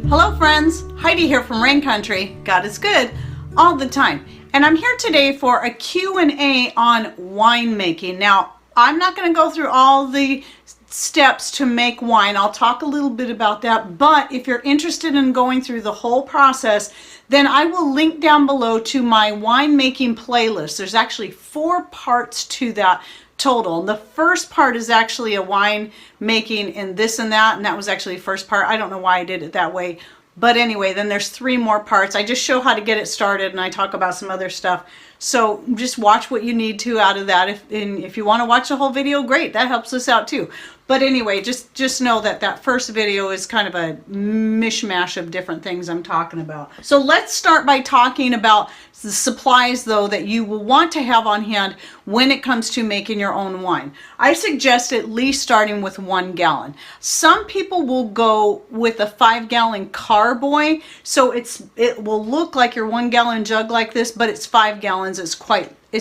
Hello friends, Heidi here from Rain Country. God is good all the time. And I'm here today for a Q&A on winemaking. Now, I'm not going to go through all the steps to make wine. I'll talk a little bit about that. But if you're interested in going through the whole process, then I will link down below to my winemaking playlist. There's actually 4 parts to that total. The first part is actually a wine making and this and that was actually the first part. I don't know why I did it that way, but anyway, then there's 3 more parts. I just show how to get it started and I talk about some other stuff. So just watch what you need to out of that. If you want to watch the whole video, great, that helps us out too. But anyway, just know that that first video is kind of a mishmash of different things I'm talking about. So let's start by talking about the supplies though that you will want to have on hand when it comes to making your own wine. I suggest at least starting with 1 gallon. Some people will go with a 5-gallon carboy, so it will look like your 1-gallon jug like this, but it's 5 gallons. It's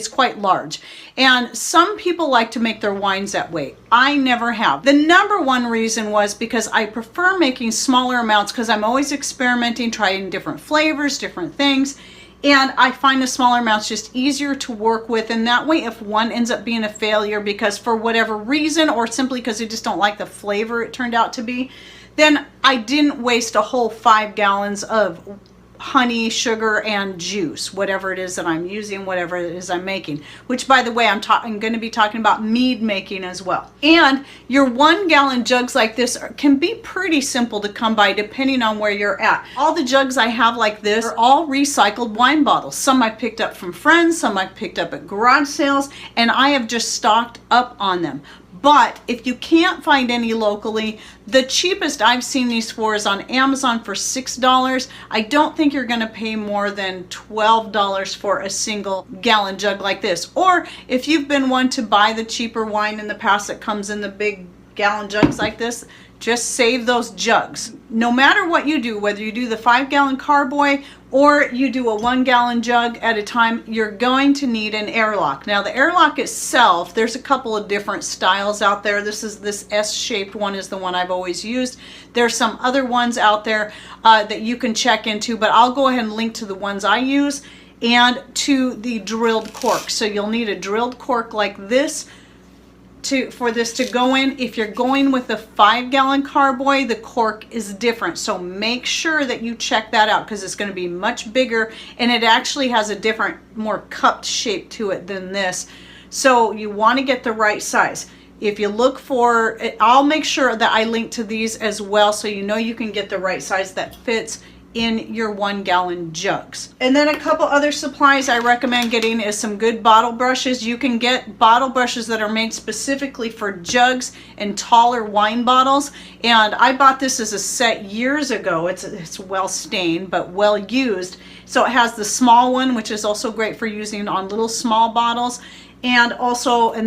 quite large. And some people like to make their wines that way. I never have. The number one reason was because I prefer making smaller amounts because I'm always experimenting, trying different flavors, different things. And I find the smaller amounts just easier to work with. And that way, if one ends up being a failure because for whatever reason, or simply because you just don't like the flavor it turned out to be, then I didn't waste a whole 5 gallons of honey, sugar, and juice, whatever it is that I'm using, whatever it is I'm making, which by the way, I'm going to be talking about mead making as well. And your 1-gallon jugs like this can be pretty simple to come by depending on where you're at. All the jugs I have like this are all recycled wine bottles. Some I picked up from friends, some I picked up at garage sales, and I have just stocked up on them. But if you can't find any locally, the cheapest I've seen these for is on Amazon for $6. I don't think you're going to pay more than $12 for a single gallon jug like this. Or if you've been one to buy the cheaper wine in the past that comes in the big gallon jugs like this, just save those jugs. No matter what you do, whether you do the 5-gallon carboy or you do a 1-gallon jug at a time, you're going to need an airlock. Now the airlock itself, there's a couple of different styles out there. This S-shaped one is the one I've always used. There's some other ones out there that you can check into, but I'll go ahead and link to the ones I use and to the drilled cork. So you'll need a drilled cork like this for this to go in. If you're going with the 5-gallon carboy, the cork is different, so make sure that you check that out because it's going to be much bigger and it actually has a different, more cupped shape to it than this, so you want to get the right size. If you look for it, I'll make sure that I link to these as well so you know you can get the right size that fits in your 1-gallon jugs. And then a couple other supplies I recommend getting is some good bottle brushes. You can get bottle brushes that are made specifically for jugs and taller wine bottles, and I bought this as a set years ago. It's well stained but well used. So it has the small one, which is also great for using on little small bottles, and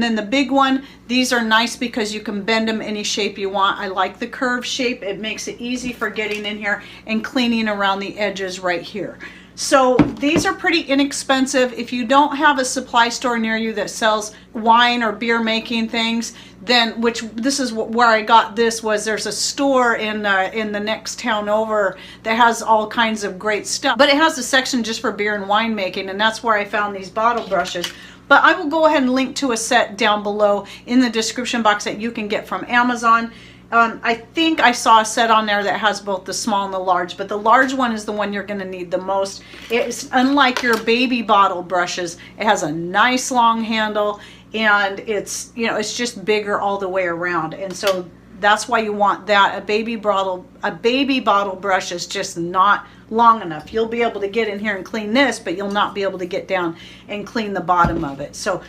then the big one. These are nice because you can bend them any shape you want. I like the curved shape. It makes it easy for getting in here and cleaning around the edges right here. So these are pretty inexpensive. If you don't have a supply store near you that sells wine or beer making things, then this is where I got this. There's a store in the next town over that has all kinds of great stuff, but it has a section just for beer and wine making, and that's where I found these bottle brushes. But I will go ahead and link to a set down below in the description box that you can get from Amazon. I think I saw a set on there that has both the small and the large, but the large one is the one you're going to need the most. It's unlike your baby bottle brushes. It has a nice long handle, and it's just bigger all the way around, and so that's why you want that. A baby bottle brush is just not long enough. You'll be able to get in here and clean this, but you'll not be able to get down and clean the bottom of it. So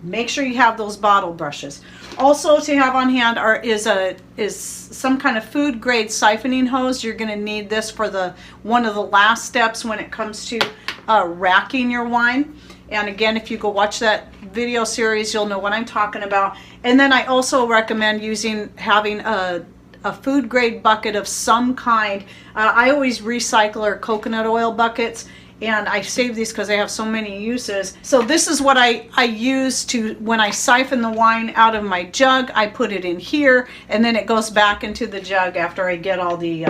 make sure you have those bottle brushes. Also to have on hand is some kind of food grade siphoning hose. You're going to need this for one of the last steps when it comes to racking your wine. And again, if you go watch that video series, you'll know what I'm talking about. And then I also recommend having a food grade bucket of some kind. I always recycle our coconut oil buckets, and I save these because they have so many uses. So this is what I use when I siphon the wine out of my jug. I put it in here, and then it goes back into the jug after I get all the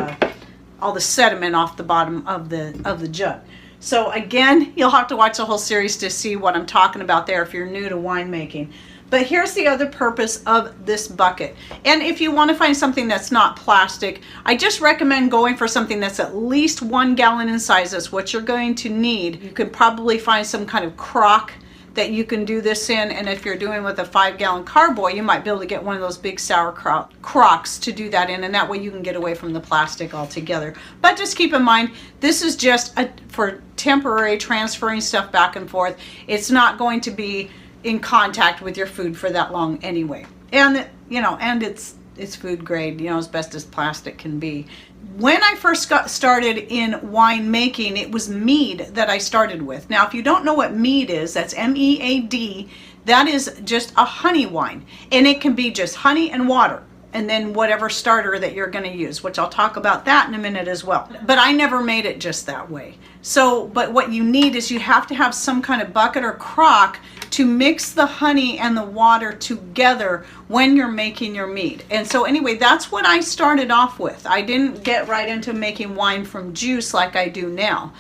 all the sediment off the bottom of the jug. So again, you'll have to watch the whole series to see what I'm talking about there if you're new to winemaking. But here's the other purpose of this bucket. And if you want to find something that's not plastic, I just recommend going for something that's at least 1 gallon in size. That's what you're going to need. You can probably find some kind of crock that you can do this in, and if you're doing with a 5-gallon carboy, you might be able to get one of those big sauerkraut crocks to do that in, and that way you can get away from the plastic altogether. But just keep in mind, this is just for temporary transferring stuff back and forth. It's not going to be in contact with your food for that long anyway, and and it's food grade, as best as plastic can be. When I first got started in wine making, it was mead that I started with. Now, if you don't know what mead is, that's M-E-A-D. That is just a honey wine, and it can be just honey and water, and then whatever starter that you're going to use, which I'll talk about that in a minute as well. But I never made it just that way. But what you need is you have to have some kind of bucket or crock to mix the honey and the water together when you're making your mead. And so anyway, that's what I started off with. I didn't get right into making wine from juice like I do now.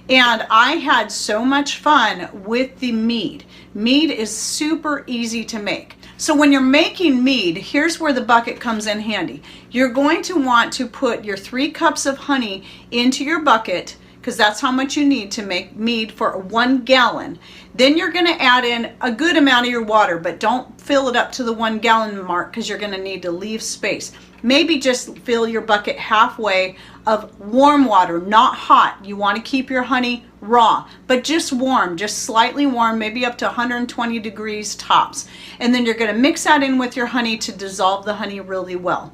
And I had so much fun with the mead. Mead is super easy to make. So when you're making mead, here's where the bucket comes in handy. You're going to want to put your 3 cups of honey into your bucket, because that's how much you need to make mead for 1 gallon. Then you're going to add in a good amount of your water, but don't fill it up to the 1 gallon mark, because you're going to need to leave space. Maybe just fill your bucket halfway of warm water, not hot. You want to keep your honey raw, but just warm, just slightly warm, maybe up to 120 degrees tops. And then you're going to mix that in with your honey to dissolve the honey really well.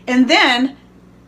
And then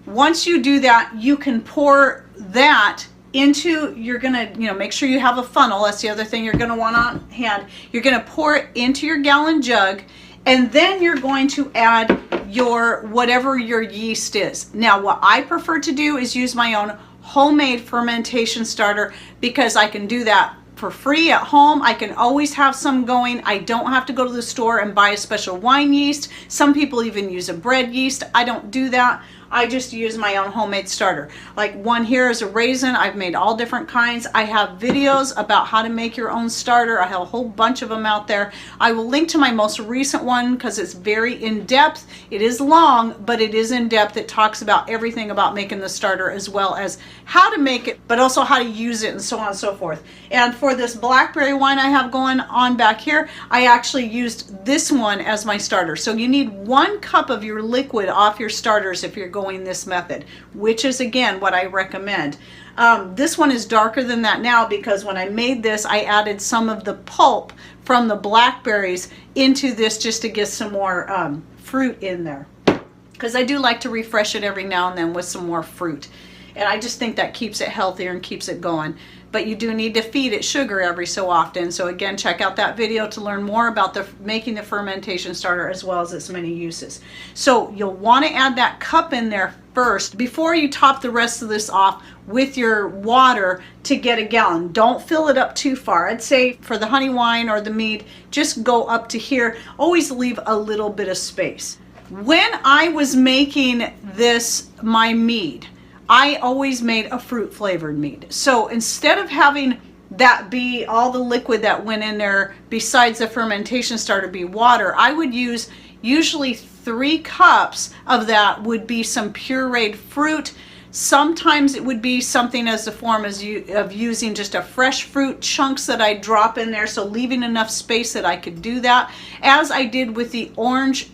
once you do that, you can pour that into, you're gonna, make sure you have a funnel. That's the other thing you're gonna want on hand. You're gonna pour it into your gallon jug, and then you're going to add your, whatever your yeast is. Now, what I prefer to do is use my own homemade fermentation starter, because I can do that for free at home. I can always have some going. I don't have to go to the store and buy a special wine yeast. Some people even use a bread yeast. I don't do that. I just use my own homemade starter. Like one here is a raisin. I've made all different kinds. I have videos about how to make your own starter. I have a whole bunch of them out there. I will link to my most recent one because it's very in-depth. It is long, but it is in-depth. It talks about everything about making the starter, as well as how to make it, but also how to use it, and so on and so forth. And for this blackberry wine I have going on back here, I actually used this one as my starter. So you need 1 cup of your liquid off your starters if you're going this method, which is again what I recommend. This one is darker than that now, because when I made this, I added some of the pulp from the blackberries into this just to get some more fruit in there, because I do like to refresh it every now and then with some more fruit, and I just think that keeps it healthier and keeps it going. But you do need to feed it sugar every so often. So again, check out that video to learn more about making the fermentation starter, as well as its many uses. So you'll want to add that cup in there first before you top the rest of this off with your water to get a gallon. Don't fill it up too far. I'd say for the honey wine or the mead, just go up to here. Always leave a little bit of space. When I was making this, my mead, I always made a fruit flavored mead. So instead of having that be all the liquid that went in there besides the fermentation starter be water, I would use usually 3 cups of that would be some pureed fruit. Sometimes it would be something as the form of using just a fresh fruit chunks that I drop in there, so leaving enough space that I could do that. As I did with the orange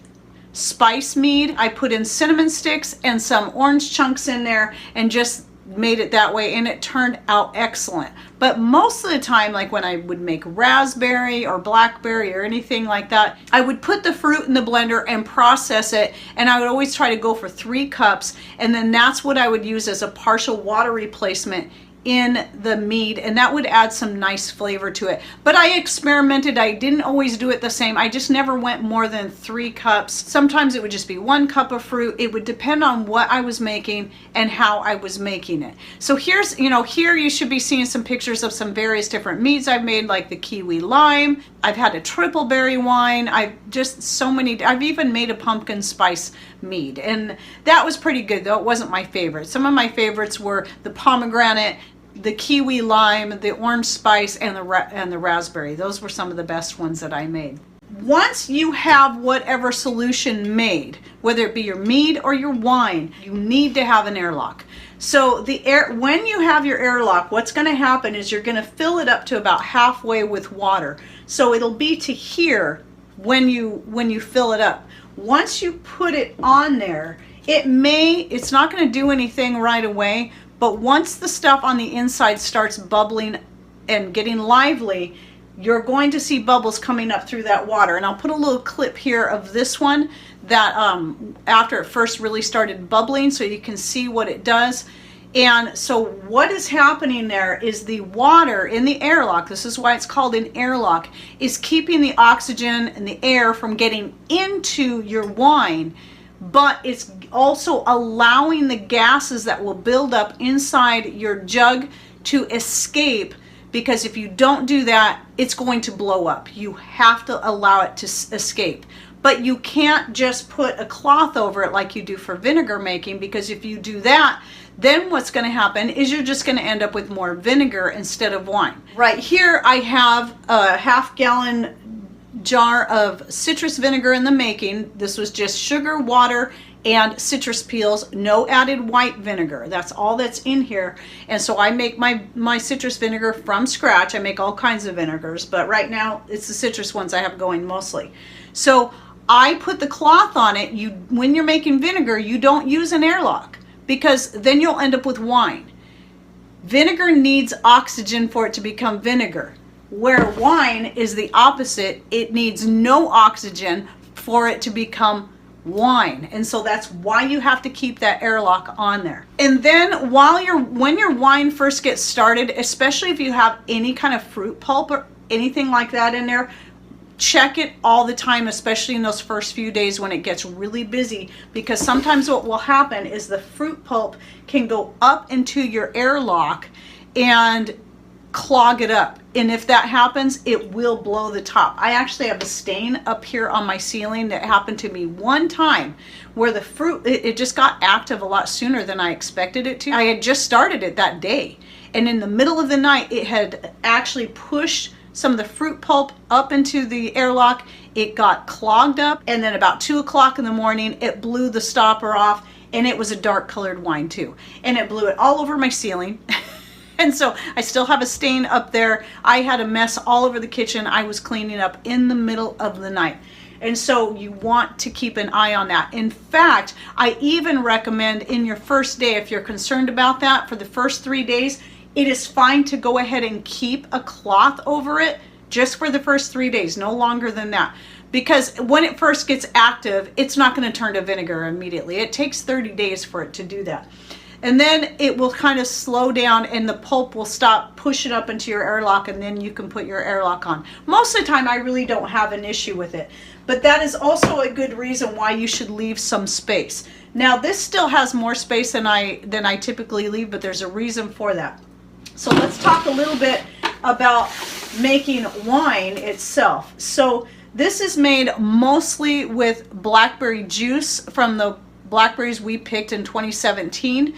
spice mead, I put in cinnamon sticks and some orange chunks in there and just made it that way, and it turned out excellent. But most of the time, like when I would make raspberry or blackberry or anything like that, I would put the fruit in the blender and process it, and I would always try to go for 3 cups, and then that's what I would use as a partial water replacement in the mead, and that would add some nice flavor to it. But I experimented. I didn't always do it the same. I just never went more than 3 cups. Sometimes it would just be 1 cup of fruit. It would depend on what I was making and how I was making it. So here's, here you should be seeing some pictures of some various different meads I've made, like the kiwi lime. I've had a triple berry wine. I've even made a pumpkin spice mead, and that was pretty good, though it wasn't my favorite. Some of my favorites were the pomegranate, the kiwi lime, the orange spice, and the raspberry. Those were some of the best ones that I made. Once you have whatever solution made, whether it be your mead or your wine, you need to have an airlock. So when you have your airlock, what's going to happen is you're going to fill it up to about halfway with water. So it'll be to here when you fill it up. Once you put it on there, it's not going to do anything right away, but once the stuff on the inside starts bubbling and getting lively, you're going to see bubbles coming up through that water. And I'll put a little clip here of this one that after it first really started bubbling, so you can see what it does. And so what is happening there is the water in the airlock, this is why it's called an airlock, is keeping the oxygen and the air from getting into your wine, but it's also allowing the gases that will build up inside your jug to escape, because if you don't do that, it's going to blow up. You have to allow it to escape. But you can't just put a cloth over it like you do for vinegar making, because if you do that, then what's going to happen is you're just going to end up with more vinegar instead of wine. Right here I have a half-gallon jar of citrus vinegar in the making. This was just sugar, water, and citrus peels, no added white vinegar. That's all that's in here. And so I make my citrus vinegar from scratch. I make all kinds of vinegars, but right now it's the citrus ones I have going mostly. So I put the cloth on it. When you're making vinegar, you don't use an airlock, because then you'll end up with wine. Vinegar needs oxygen for it to become vinegar, where wine is the opposite. It needs no oxygen for it to become wine. And so that's why you have to keep that airlock on there. And then when your wine first gets started, especially if you have any kind of fruit pulp or anything like that in there, check it all the time, especially in those first few days when it gets really busy, because sometimes what will happen is the fruit pulp can go up into your airlock and clog it up. And if that happens, it will blow the top. I actually have a stain up here on my ceiling that happened to me one time, where the fruit, it just got active a lot sooner than I expected it to. I had just started it that day, and in the middle of the night, it had actually pushed some of the fruit pulp up into the airlock. It got clogged up, and then about 2 o'clock in the morning, it blew the stopper off, and it was a dark colored wine too. And it blew it all over my ceiling. And so I still have a stain up there. I had a mess all over the kitchen. I was cleaning up in the middle of the night. And so you want to keep an eye on that. In fact, I even recommend in your first day, if you're concerned about that, for the first 3 days, it is fine to go ahead and keep a cloth over it just for the first 3 days, no longer than that. Because when it first gets active, it's not going to turn to vinegar immediately. It takes 30 days for it to do that. And then it will kind of slow down, and the pulp will stop pushing up into your airlock, and then you can put your airlock on. Most of the time I really don't have an issue with it, but that is also a good reason why you should leave some space. Now this still has more space than I typically leave, but there's a reason for that. So let's talk a little bit about making wine itself. So this is made mostly with blackberry juice from the blackberries we picked in 2017,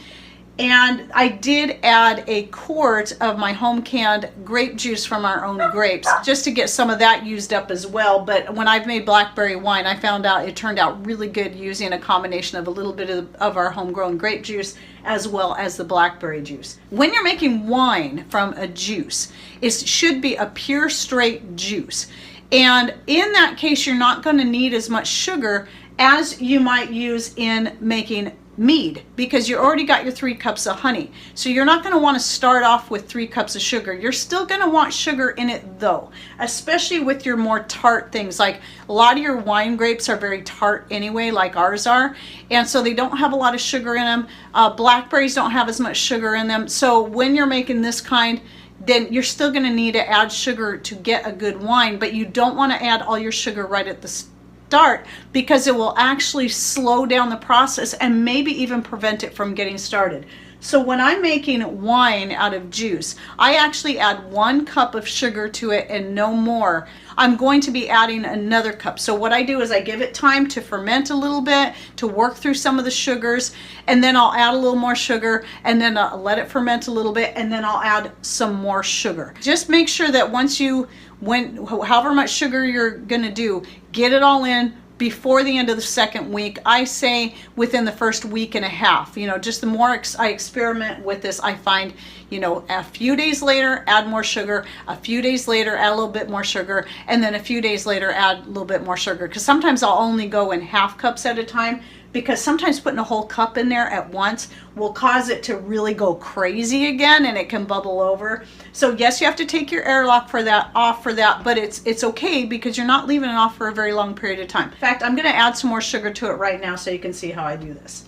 and I did add a quart of my home canned grape juice from our own grapes just to get some of that used up as well. But when I've made blackberry wine, I found out it turned out really good using a combination of a little bit of our homegrown grape juice as well as the blackberry juice. When you're making wine from a juice, it should be a pure straight juice, and in that case you're not going to need as much sugar as you might use in making mead, because you already got your 3 cups of honey. So you're not going to want to start off with 3 cups of sugar. You're still going to want sugar in it though, especially with your more tart things. Like a lot of your wine grapes are very tart anyway, like ours are, and so they don't have a lot of sugar in them. Blackberries don't have as much sugar in them. So when you're making this kind, then you're still going to need to add sugar to get a good wine, but you don't want to add all your sugar right at the start, because it will actually slow down the process and maybe even prevent it from getting started. So when I'm making wine out of juice, I actually add 1 cup of sugar to it and no more. I'm going to be adding another cup. So what I do is I give it time to ferment a little bit, to work through some of the sugars, and then I'll add a little more sugar, and then I'll let it ferment a little bit, and then I'll add some more sugar. Just make sure that once however much sugar you're gonna do, get it all in before the end of the 2nd week. I say within the 1st week and a half. You know, just the more I experiment with this, I find, you know, a few days later, add more sugar, a few days later, add a little bit more sugar, and then a few days later, add a little bit more sugar. Because sometimes I'll only go in half cups at a time, because sometimes putting a whole cup in there at once will cause it to really go crazy again, and it can bubble over. So yes, you have to take your airlock off for that, but it's okay, because you're not leaving it off for a very long period of time. In fact, I'm going to add some more sugar to it right now so you can see how I do this.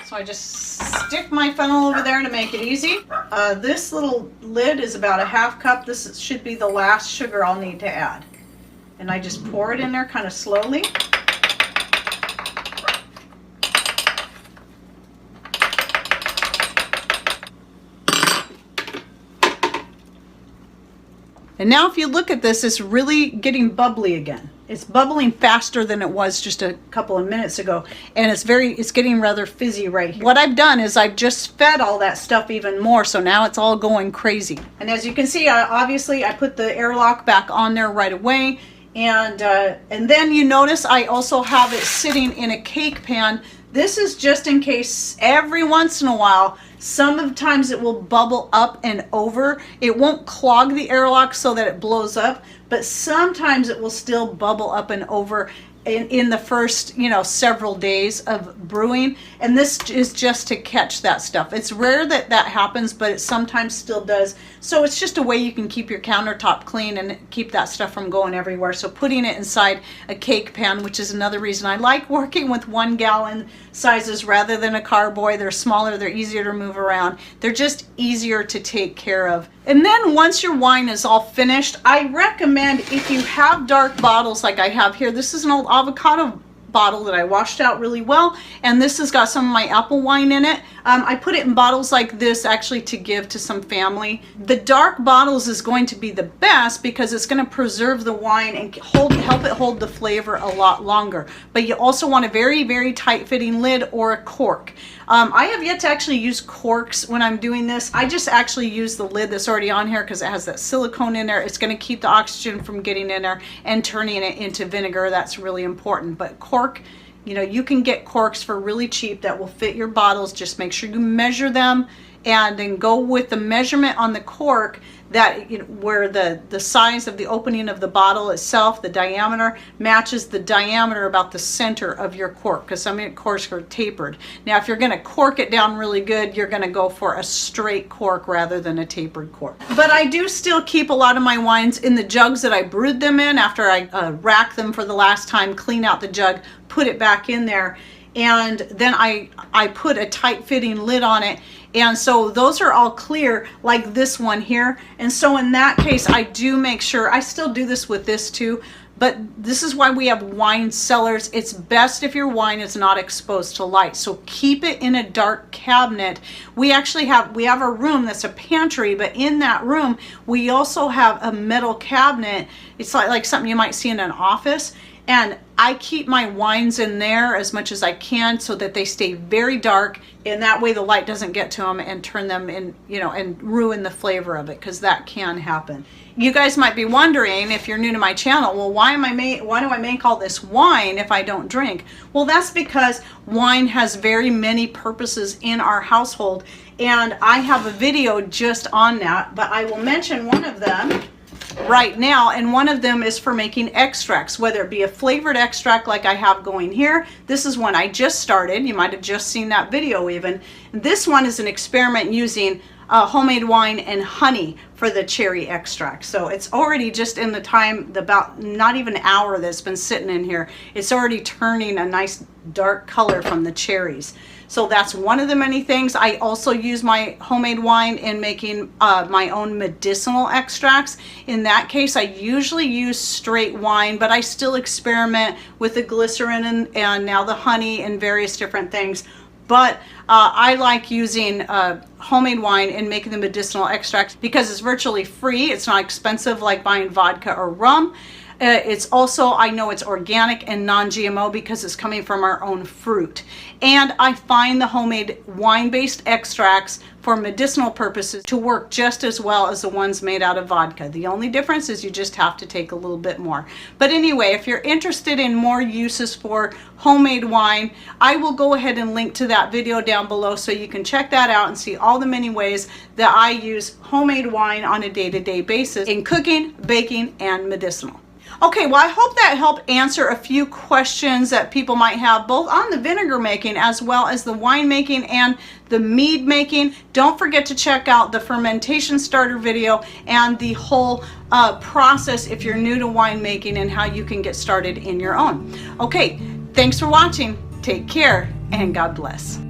So I just stick my funnel over there to make it easy. This little lid is about a half cup. This should be the last sugar I'll need to add. And I just pour it in there kind of slowly. And now if you look at this, it's really getting bubbly again. It's bubbling faster than it was just a couple of minutes ago. And it's getting rather fizzy right here. What I've done is I've just fed all that stuff even more, so now it's all going crazy. And as you can see, obviously I put the airlock back on there right away. And then you notice I also have it sitting in a cake pan. This is just in case every once in a while, sometimes it will bubble up and over. It won't clog the airlock so that it blows up, but sometimes it will still bubble up and over in the first, you know, several days of brewing. And this is just to catch that stuff. It's rare that that happens, but it sometimes still does. So it's just a way you can keep your countertop clean and keep that stuff from going everywhere. So putting it inside a cake pan, which is another reason I like working with 1 gallon sizes rather than a carboy. They're smaller, they're easier to move around. They're just easier to take care of. And then once your wine is all finished, I recommend, if you have dark bottles like I have here, this is an old avocado bottle that I washed out really well, and this has got some of my apple wine in it. I put it in bottles like this actually to give to some family. The dark bottles is going to be the best because it's going to preserve the wine and help it hold the flavor a lot longer. But you also want a very, very tight fitting lid or a cork. I have yet to actually use corks when I'm doing this. I just actually use the lid that's already on here because it has that silicone in there. It's going to keep the oxygen from getting in there and turning it into vinegar. That's really important. But cork, you know, you can get corks for really cheap that will fit your bottles. Just make sure you measure them and then go with the measurement on the cork that, you know, where the size of the opening of the bottle itself, the diameter, matches the diameter about the center of your cork, because some of your corks are tapered. Now, if you're going to cork it down really good, you're going to go for a straight cork rather than a tapered cork. But I do still keep a lot of my wines in the jugs that I brewed them in after I rack them for the last time, clean out the jug, put it back in there, and then I put a tight fitting lid on it. And so those are all clear, like this one here. And so in that case, I do make sure, I still do this with this too, but this is why we have wine cellars. It's best if your wine is not exposed to light. So keep it in a dark cabinet. We have a room that's a pantry, but in that room, we also have a metal cabinet. It's like something you might see in an office. And I keep my wines in there as much as I can so that they stay very dark, and that way the light doesn't get to them and turn them in, you know, and ruin the flavor of it, because that can happen. You guys might be wondering, if you're new to my channel, well, why do I make all this wine if I don't drink? Well, that's because wine has very many purposes in our household, and I have a video just on that, but I will mention one of them. right now, and one of them is for making extracts, whether it be a flavored extract like I have going here. This is one I just started. You might have just seen that video even. This one is an experiment using homemade wine and honey for the cherry extract. So it's already just in the time, about not even an hour that's been sitting in here, it's already turning a nice dark color from the cherries. So that's one of the many things. I also use my homemade wine in making my own medicinal extracts. In that case, I usually use straight wine, but I still experiment with the glycerin and now the honey and various different things. But I like using homemade wine and making the medicinal extracts because it's virtually free. It's not expensive like buying vodka or rum. It's also, I know it's organic and non-GMO because it's coming from our own fruit. And I find the homemade wine-based extracts for medicinal purposes to work just as well as the ones made out of vodka. The only difference is you just have to take a little bit more. But anyway, if you're interested in more uses for homemade wine, I will go ahead and link to that video down below so you can check that out and see all the many ways that I use homemade wine on a day-to-day basis in cooking, baking, and medicinal. Okay, well, I hope that helped answer a few questions that people might have, both on the vinegar making as well as the wine making and the mead making. Don't forget to check out the fermentation starter video and the whole process if you're new to wine making and how you can get started in your own. Okay, thanks for watching. Take care and God bless.